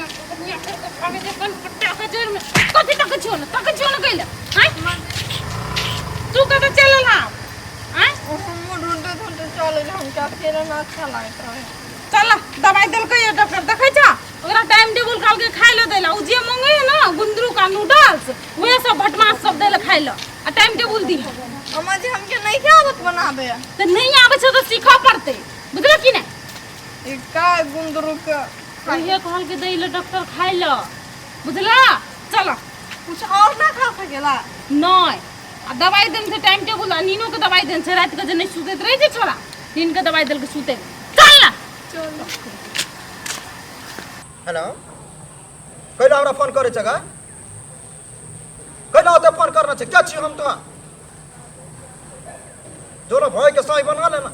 आगे जे कन पट्टा जोर में कथि तक छियो न कइले हां तू कत चलल हां हां हम ढूंढते चले हम क्या अकेले ना अच्छा लगता है। चल दवाई देल के डॉक्टर देखै छ ओकरा टाइम टेबल काल के खाइ ल देला उ जे मंगे है ना गुंदरू का नूडल्स वे सब भटमास सब देल खाइ ल आ टाइम टेबल दी अम्मा जी हमके नहीं क्या आवत बनाबे त नहीं आवे छ तो सीखा पड़ते बुझल कि नहीं ई का गुंदरू का ये कहल के देले डॉक्टर खाइ ल बुझला चल कुछ और ना खा सकेला नहीं आ दवाई देन से टाइम टेबल नीनो के दवाई देन से रात के जे नहीं सुतत रहे जे छोरा नीन के दवाई देल के सुते चल ना चलो हेलो कैला हमरा फोन करे छ गा कैला होते फोन करना छ क्या छी हम तो जोनो भय के सही बना लेना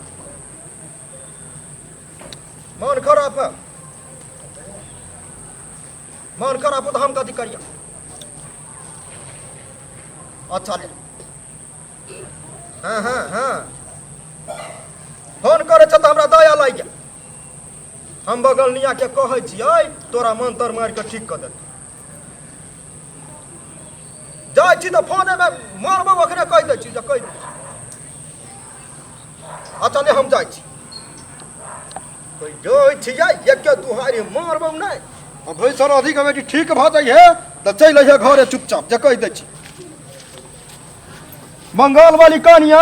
मन खराब है मन खराब तो हम कथी करिए अच्छा ले हाँ हाँ हाँ फोन करे छ तो हमरा दया लाग गया हम बगलनिया के कहै छियै तोरा मंत्र मार के ठीक कर देत जाय छी तो फोन में मारबो ओकरे कह दे छी जे कह अच्छा ले हम जाय छी कोई जोइ छियै एक के दुहारी मारबो नहीं अब भैसर अधिक बेटी ठीक भ जाय है तो चल अइहे घरे चुपचाप जे कह दे छी बंगाल वाली कहानिया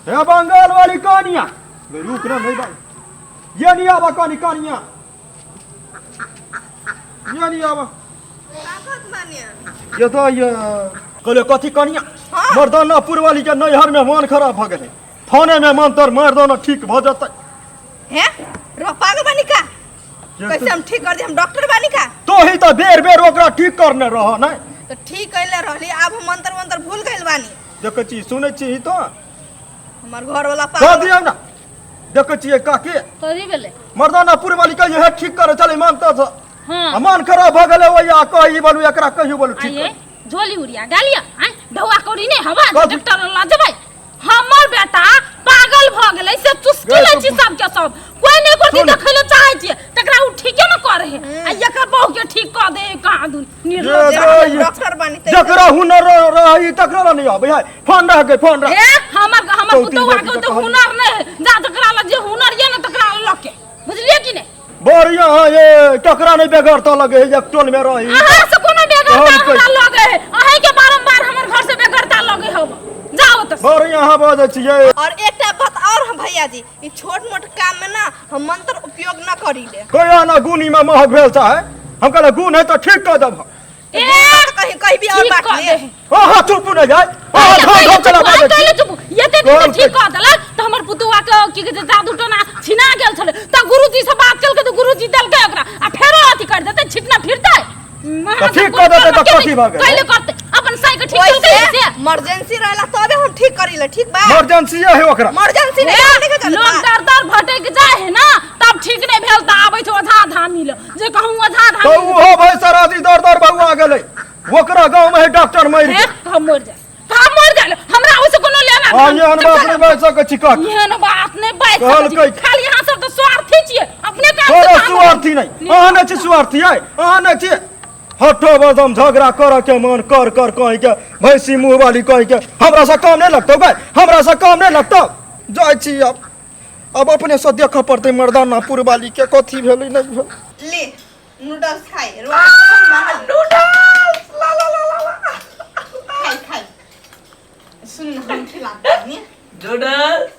हे बंगाल वाली कहानिया रुक ना नहीं भाई ये नहीं आवा कहानिया ये नहीं आवा ताकत मानिया ये तो ये कहले कथी कहानिया मर्दानापुर वाली के नैहर में मन खराब भ गेले थाने में मंत्र मार दो ना ठीक भ जतै हैं रो पागल बानी का कैसे हम ठीक कर दे हम डॉक्टर बानी का तो ही तो बेर बेर ओकरा ठीक करने रह ना तो ठीक कैले रहली अब हम मंत्र भूल गइल बानी देख छी सुनै छी तो हमर घर वाला कह पागल दियौ ना देख छी काके तोरी बेले मर्दानापुर वाली के ये ठीक करे चले मानता छ हां मन खराब भ गेले ओया कहि बोलू एकरा कहियो बोलू ठीक आये झोली उड़िया गालिया हैं ढौआ कौड़ी ने हवा डॉक्टर ला जबै हमर बेटा पागल भ गेलै से चुस्की लै छी सब के सब कोई नहीं करती देखैले चाहै छी तकरा उ ठीके न करे है आ एकर बहु के ठीक क दे कहां दुन निर्लज डॉक्टर बानी जकरा हुनर रही तकरा नहीं आबे है फोन रह गए फोन रह ए हमर पुतवा के तो हुनर नहीं जा जकरा ला जे हुनर ये न तकरा लके बुझलिए कि नहीं बढ़िया ये टकरा नहीं बेगरता लगे एक टोल में रही अहाँ से कोनो बेगरता हमरा लगे है अहीं के बारंबार हमर घर से बेगरता लगे हो जाओ त बढ़िया हां बात छिए और एकटा बात और हम भैया जी ई छोट-मोट काम में ना हम मंत्र उपयोग ना करिले कोया ना गुनी में महक भेल है हम कहले गुण है तो ठीक कर दब ए कहीं भी और बात नहीं हां चुप न जाए हां चला बात कहले चुप ये ते ठीक कर देला त हमर पुतवा के की के जादू टोना छिना गेल छले त गुरुजी से बात चल के तो गुरुजी दल के ओकरा आ फेरो अथी कर देते छिटना फिरते ठीक कर देते तो कथी भागे कहले करते अपन साई के ठीक कर दे इमरजेंसी रहला तबे हम ठीक करिले ठीक बा इमरजेंसी है ओकरा इमरजेंसी नहीं लोग दर भटक जाए है ना तब ठीक नहीं भेल त आबै छ ओझा धामी ल जे कहूं ओझा धामी तो हो भाई सरादी दर बउआ गेलै ओकरा गांव में डॉक्टर मर गए हम मर जाए हमरा ओसे कोनो लेना हां ये अन बात नहीं बात सके छिका ये न बात नहीं बात खाली यहां सब तो स्वार्थी छिए अपने का तोरा स्वार्थी नहीं आने छी स्वार्थी है आने छी हठो बदम झगड़ा कर के मन कर कह के भैंसी मुंह वाली कह के हमरा से काम नहीं लगतो भाई हमरा से काम नहीं लगतो जाय छी अब अपने से देख पड़ते मर्दानापुर वाली के कथी भेलै नहीं भेल ले नूडल्स खाई नूडल्स ला ला ला ला खाई सुन हम खिलाते हैं नूडल्स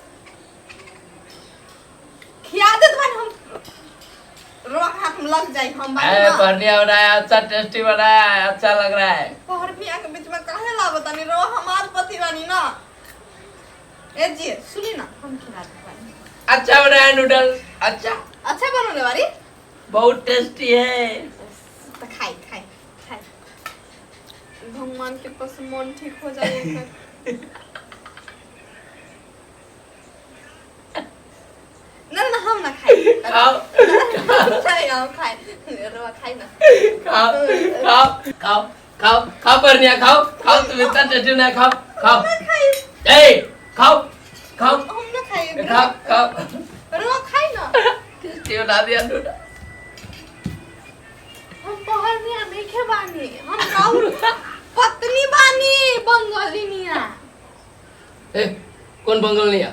खिला दे तुम्हारे हम रोक हाथ में लग जाए हम अरे बढ़िया बनाया अच्छा टेस्टी बनाया अच्छा लग रहा है पहर पिया के बीच में काहे ला बतानी रो हमार पति बानी ना ए जी सुनी ना हम खिला दे अच्छा बनाया नूडल्स अच्छा बनने वाली बहुत टेस्टी है तो खाई भगवान के पास मन ठीक हो जाए ना हम ना खाई खाओ हम खाई रो खाई ना खाओ बढ़िया खाओ तुम इतना टेस्टी ना खाओ ए खाओ हम ना खाई खाओ रो खाई ना टेस्टी बना दिया नूडल्स हम पहरनिया देखे बानी, हम राउर पत्नी बानी बंगालिनिया। ए कौन बंगल नहीं है?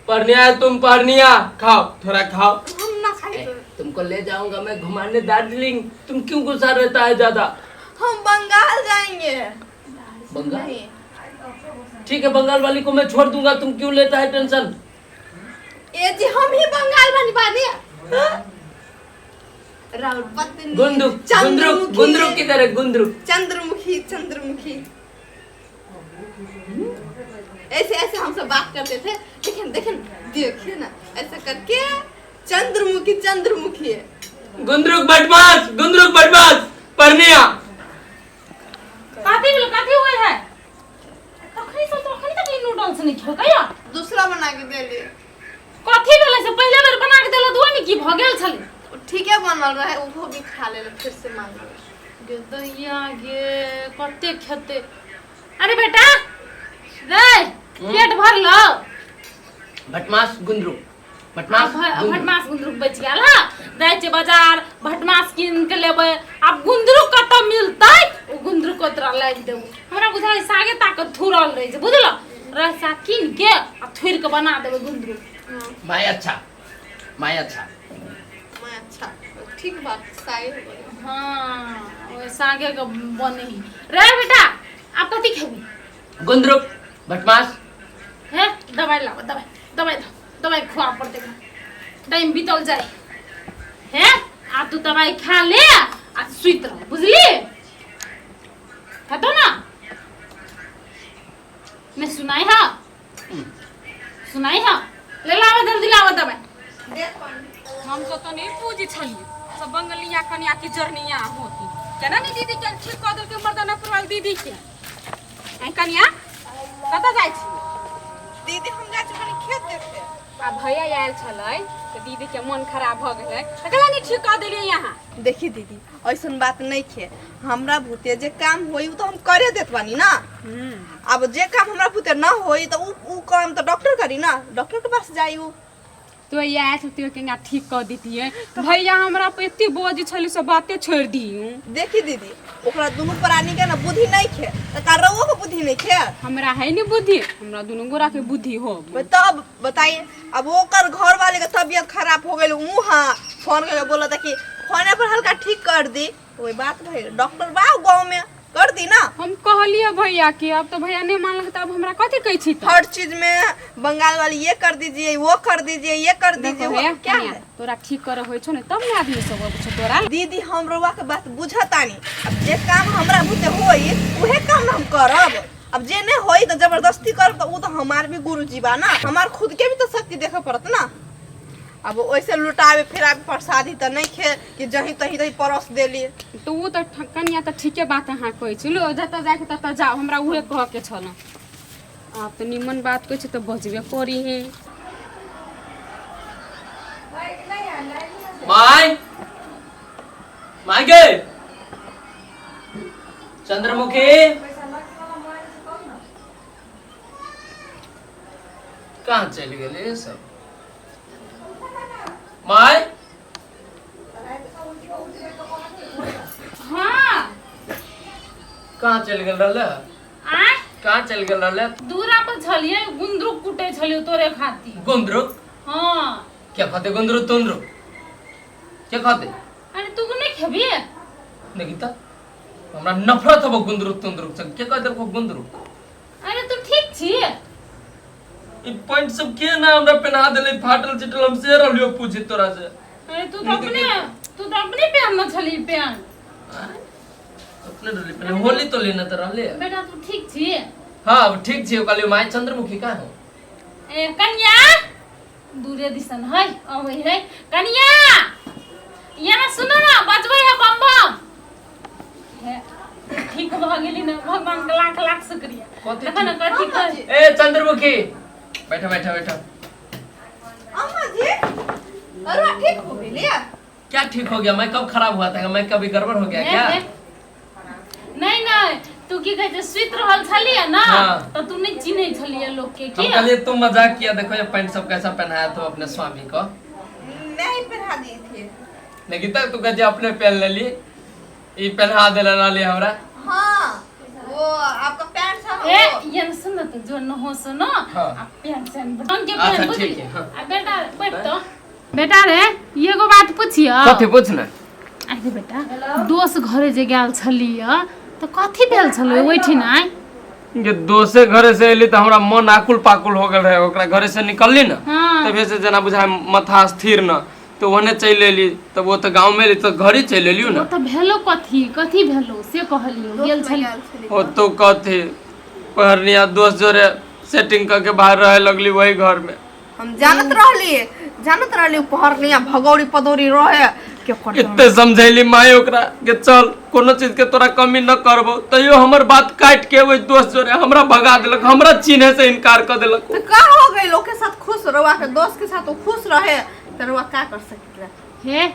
पढ़निया है तुम, पढ़निया खाओ, थोड़ा खाओ। हम ना खाई ए, तो तुमको ले जाऊंगा मैं घुमाने दार्जिलिंग, तुम क्यों गुस्सा रहता है ज्यादा? हम बंगाल जाएंगे। बंगाल? नहीं। ठीक है बंगाल वाली को मैं छोड़ दूंगा, तुम क्यों लेता है टेंशन? ए जी हम ही बंगाल बानी। राउर पत्नी गुंदरुक चंद्रमुखी। गुंदरुक किधर है? गुंदरुक चंद्रमुखी। ऐसे ऐसे हम सब बात करते थे, लेकिन देखिए ना ऐसे करके चंद्रमुखी है। गुंदरुक बदमाश पढ़निया। काथी हुए है तखनी तक नूडल्स नहीं खो गया। दूसरा बना के दे लिए। कथी भेले से पहले बेर बना के देला दुआ में की भ गेल छले। ठीक है बनल रहे, वो भी खा ले, फिर से मांग ले। गे दैया गे कते खेते। अरे बेटा रे पेट भर लो। भटमास गुंदरुक भटमास गुंदरुक बच गेल हा। जाय छे बाजार भटमास किन के लेबे। अब गुंदरुक कत मिलतै? ओ गुंदरुक कोतरा लाग देबो। हमरा बुझाय सागे ताकत थुरल रही छे बुझलो। रसा किन के आ थुर के बना देबे गुंदरुक। माय अच्छा मैं अच्छा ठीक बात सागे हो गई। हां ओ सागे के बने ही। रे बेटा आप कथी खेबी? गुंदरुक भटमास। है दवाई लाओ, दवाई खुआ पड़ते टाइम बीतल जाए है। आ तू दवाई खा ले आ सुइत रह बुझली? हटो ना मैं सुनाई हा ले लावा जल्दी लावा दवाई। हम तो नहीं पूजी छली सब बंगलिया कन्या की जर्निया होती केना नहीं दीदी के ठीक कह दल के मर्दाना परवाल दीदी के ए कन्या कत जाय छी? दीदी हम जा चुकनी खेत देखे। आ भैया आयल छलै तो दीदी के मन खराब भ गेलै त केना नहीं ठीक कह देलिए यहाँ? देखी दीदी ऐसन बात नहीं खे, हमरा भूते जे काम होई उ तो हम करे देत बानी ना। अब जे काम हमरा भूते ना होई तो उ काम तो डॉक्टर करी ना, डॉक्टर के पास जाई। उ तो आयल छतियो केना ठीक कह देतिए। भैया हमरा पे एते बोझ छलै सब बातें छोड़ दियू। देखी दीदी ओकरा दोनों प्राणी के ना बुद्धि नहीं खे, त कारवो के बुद्धि नहीं खे। हमरा है नहीं बुद्धि, हमरा दोनों गोरा के बुद्धि हो। तब बताइए अब ओकर घर वाले के तबीयत खराब हो गेल, मुहा फोन करके बोला था कि फोने पर हल्का ठीक कर दी। वही बात भाई डॉक्टर बा गांव में कर दी ना। हम कहलिए भैया कि अब तो भैया नहीं मानलक त अब हमरा कथि कहै छी? हर चीज में बंगाल वाली ये कर दीजिए, वो कर दीजिए, ये कर दीजिए, वो क्या है? तोरा ठीक करे होय छो ने तब ने आदमी सब अब छ तोरा। दीदी हम रउआ के बात बुझतानी, अब जे काम हमरा बुते होई उहे काम हम करब। अब जे नहीं होई तो जबरदस्ती करब तो उ तो हमार भी गुरुजी बा ना, हमार खुद के भी तो शक्ति देखे पड़त ना। अब वैसे लुटावे फिरावे प्रसादी तो नहीं खे कि जहीं तहीं परस देली। तो वो तो कनिया तो ठीके बात अहाँ कहै छी। लो जत जाके तत जाओ, हमरा उहे कह के छल। आप तो निमन बात कहै छी तो बजबे करी है। माय गे चंद्रमुखी कहाँ चली गेली ये सब? माय हां कहाँ चल गेल रहले? आ कहाँ चल गेल रहले? दूरा पर छलिए गुंदरुक कुटे छलिए तोरे खाती। गुंदरुक? हां क्या खाते गुंदरुक तुंदरुक? क्या खाते? अरे तू नहीं खेबी? निकिता हमरा नफरत हो गुंदरुक तुंदरुक से। क्या कहते को गुंदरुक? अरे तू ठीक छी? ई पॉइंट सब के ना हमरा पहना देले फाटल चिटल हम से रहलियो पूछी तोरा से। अरे तू तो अपने पहन छली पहन। अपने डली पहले होली तो लेना त रहले। बेटा तू ठीक छी? हां अब ठीक छी। कहलियो माय चंद्रमुखी का हो? ए कन्या दूरे दिसन है अबै है कन्या यहाँ सुनो ना बजबै है बम बम है। ठीक भ गेली ना, भगवान के लाख लाख शुक्रिया। देखो ना कथि कर। ए चंद्रमुखी बैठो बैठो बैठो। अम्मा जी अरे ठीक हो गई ले। क्या ठीक हो गया? मैं कब खराब हुआ था? मैं कभी गड़बड़ हो गया क्या? नहीं नहीं तू की कहते स्वीट रहल छलिए ना। हाँ। तो तू नहीं चिन्है छलिए लोग के हम कहलिए तुम मजाक किया। देखो ये पैंट सब कैसा पहनाया तो अपने स्वामी को। नहीं पहना दी थी। निकिता तू कहते अपने पहन ले ली। ई पहना देला नाली हमरा। हाँ वो आपका पैंट था ए वो। ये सुनो तो जो न हो सुनो हाँ। अब पेन से ढंग के अच्छा, पेन बुझी ठीक है, हाँ। आ बेटा बैठ तो बेटा रे ये गो बात पूछियो कथी पूछना? आगे बेटा दोस्त घरे जे गेल छलिए तो कथी भेल छलो ओइठी नाय ये दोसे घरे से एली त हमरा मन आकुल पाकुल हो गेल रहे, ओकरा घरे से निकलली ना हाँ। तबे से जना बुझाय माथा स्थिर न, तो ओने चल एली, तब वो तो गांव में एली तो घर ही चल एलियो वो ना। तो भेलो कथी भेलो से कहलियो गेल छली ओ तो कथी पहरनिया दोस्त जोरे सेटिंग करके बाहर रहे लगली वही घर में। हम जानत रहली पहरनिया भगौरी पदौरी रहे के करते इतने समझैली माई ओकरा कि चल कोनो चीज के तोरा कमी न करबो, तैयो हमर बात काट के वही दोस्त जोरे हमरा भगा देलक, हमरा चिन्हे से इनकार कर देलक। तो का हो गई लोग के साथ खुश रहुआ के दोस्त के साथ वो खुश रहे तो रहुआ का कर सकते हे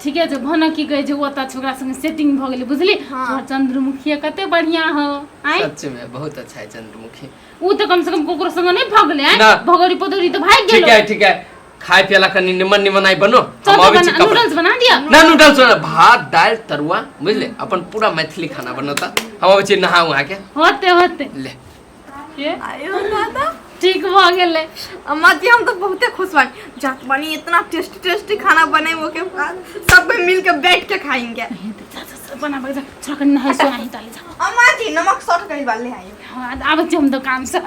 ठीक है जो भन की कहे जे ओता छोकरा संग सेटिंग भ गेली बुझली हाँ। तोहर चंद्रमुखी कते बढ़िया हो आइ सच में बहुत अच्छा है चंद्रमुखी। ऊ तो कम से कम कोकरो संग नहीं भाग ले ना। भगोरी पदोरी तो भाग गेलो ठीक है खाए पियला कनी निमन आई बनो। चल हम तो अबै छी बना कपड़ा। नूडल्स बना दिया ना नूडल्स ना, भात दाल तरुआ बुझले अपन पूरा मैथिली खाना बनता। हम अबै छी नहा उहा के होते ले। ये आयो दादा ठीक भ गेले अम्मा जी हम तो बहुते खुश बानी जात बानी इतना टेस्टी खाना बनाए वो के बाद सब कोई मिल के बैठ के खाएंगे। बना बजा छोरा कनी नहाइ सो आइ ताले जा अम्मा जी नमक सट गई वाले आइयो। हाँ अब हम तो काम से